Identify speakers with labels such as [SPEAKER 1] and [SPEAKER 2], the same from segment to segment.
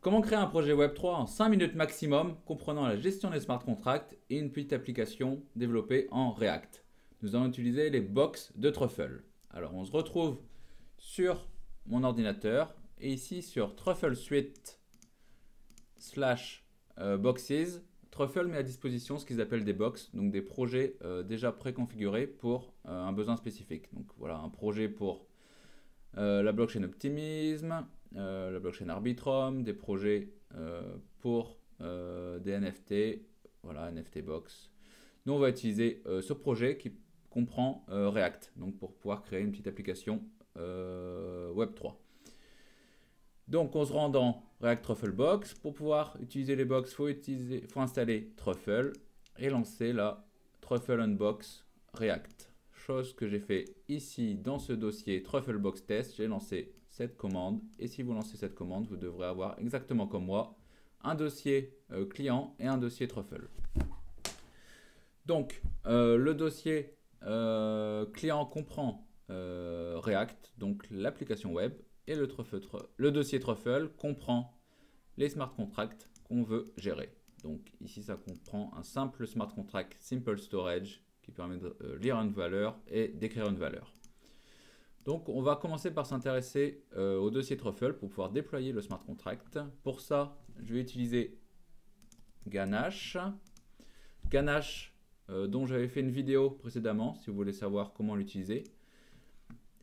[SPEAKER 1] Comment créer un projet Web3 en 5 minutes maximum, comprenant la gestion des smart contracts et une petite application développée en React. Nous allons utiliser les box de Truffle. Alors on se retrouve sur mon ordinateur et ici sur Truffle Suite /boxes, Truffle met à disposition ce qu'ils appellent des box, donc des projets déjà préconfigurés pour un besoin spécifique. Donc voilà, un projet pour la blockchain Optimism, la blockchain Arbitrum, des projets pour des NFT, voilà, NFT Box. Nous, on va utiliser ce projet qui comprend React, donc pour pouvoir créer une petite application Web3. Donc, on se rend dans React Truffle Box. Pour pouvoir utiliser les box, il faut installer Truffle et lancer la Truffle Unbox React. Chose que j'ai fait ici dans ce dossier Truffle Box Test, j'ai lancé cette commande. Et si vous lancez cette commande, vous devrez avoir exactement comme moi un dossier client et un dossier Truffle. Donc, le dossier client comprend React, donc l'application web, et le dossier Truffle comprend les smart contracts qu'on veut gérer. Donc ici, ça comprend un simple smart contract Simple Storage qui permet de lire une valeur et d'écrire une valeur. Donc on va commencer par s'intéresser au dossier Truffle pour pouvoir déployer le smart contract. Pour ça, je vais utiliser Ganache. Ganache, dont j'avais fait une vidéo précédemment, si vous voulez savoir comment l'utiliser.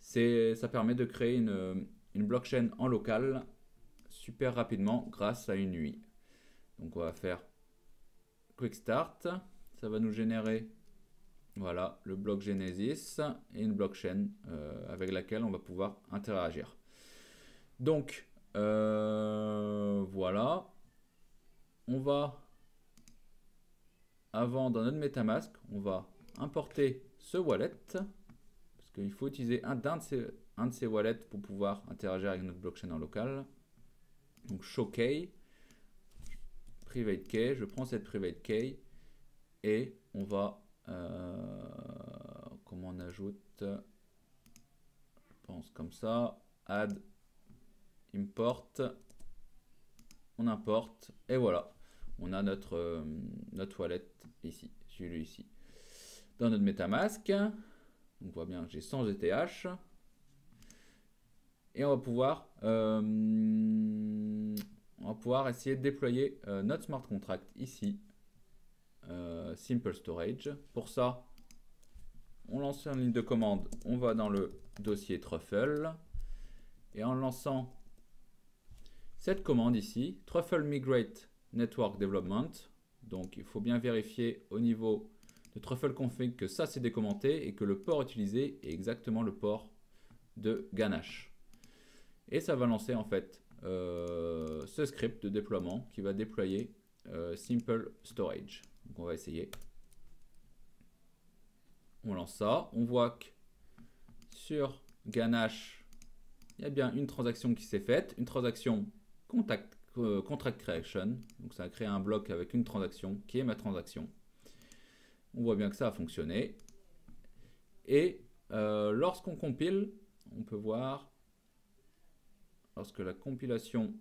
[SPEAKER 1] Ça permet de créer une blockchain en local super rapidement grâce à une UI. Donc on va faire Quick Start. Ça va nous générer voilà, le bloc Genesis et une blockchain avec laquelle on va pouvoir interagir. Donc, voilà. On va, avant, dans notre MetaMask, on va importer ce wallet. Parce qu'il faut utiliser un de ces wallets pour pouvoir interagir avec notre blockchain en local. Donc, show key, private key. Je prends cette private key et on va... comment on ajoute, je pense comme ça, add, import, on importe et voilà, on a notre wallet ici, celui ici. Dans notre MetaMask, on voit bien que j'ai 100 ETH et on va pouvoir essayer de déployer notre smart contract ici. Simple Storage. Pour ça, on lance une ligne de commande, on va dans le dossier Truffle et en lançant cette commande ici, Truffle Migrate Network Development, donc il faut bien vérifier au niveau de Truffle Config que ça c'est décommenté et que le port utilisé est exactement le port de Ganache. Et ça va lancer en fait ce script de déploiement qui va déployer Simple Storage. Donc on va essayer. On lance ça. On voit que sur Ganache, il y a bien une transaction qui s'est faite. Une transaction contract creation. Donc ça a créé un bloc avec une transaction qui est ma transaction. On voit bien que ça a fonctionné. Et lorsqu'on compile, on peut voir, lorsque la compilation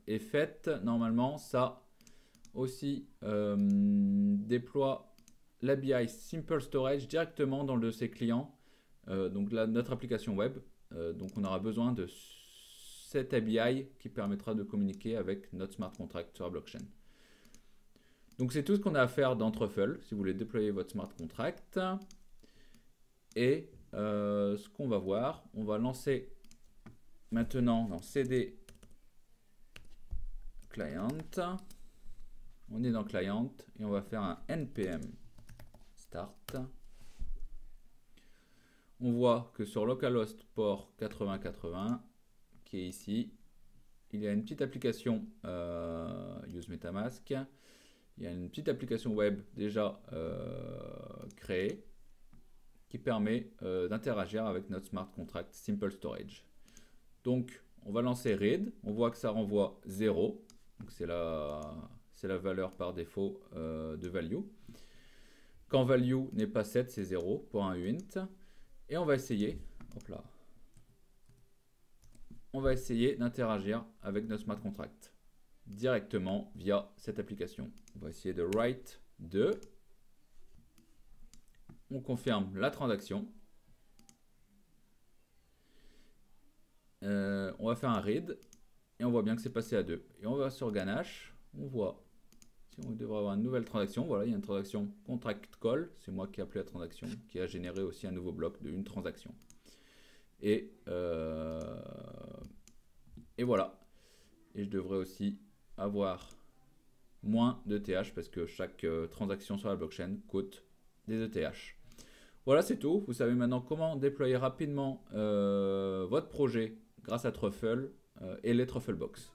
[SPEAKER 1] est faite, normalement ça aussi déploie l'API Simple Storage directement dans le dossier client, donc notre application web. Donc on aura besoin de cette API qui permettra de communiquer avec notre smart contract sur la blockchain. Donc c'est tout ce qu'on a à faire dans Truffle si vous voulez déployer votre smart contract. Et ce qu'on va voir, on va lancer maintenant dans CD Client. On est dans Client et on va faire un npm start. On voit que sur localhost port 8080, qui est ici, il y a une petite application Use MetaMask. Il y a une petite application web déjà créée qui permet d'interagir avec notre smart contract Simple Storage. Donc, on va lancer read. On voit que ça renvoie 0. Donc, c'est la valeur par défaut de value. Quand value n'est pas 7, c'est 0 pour un uint. Et on va essayer. Hop là. on va essayer d'interagir avec notre smart contract directement via cette application. On va essayer de write 2. On confirme la transaction. On va faire un read et on voit bien que c'est passé à 2. Et on va sur Ganache, on voit si on devrait avoir une nouvelle transaction. Voilà, il y a une transaction contract call, c'est moi qui ai appelé la transaction, qui a généré aussi un nouveau bloc d'une transaction. Et voilà. Et je devrais aussi avoir moins d'ETH parce que chaque transaction sur la blockchain coûte des ETH. Voilà, c'est tout. Vous savez maintenant comment déployer rapidement votre projet grâce à Truffle et les Trufflebox.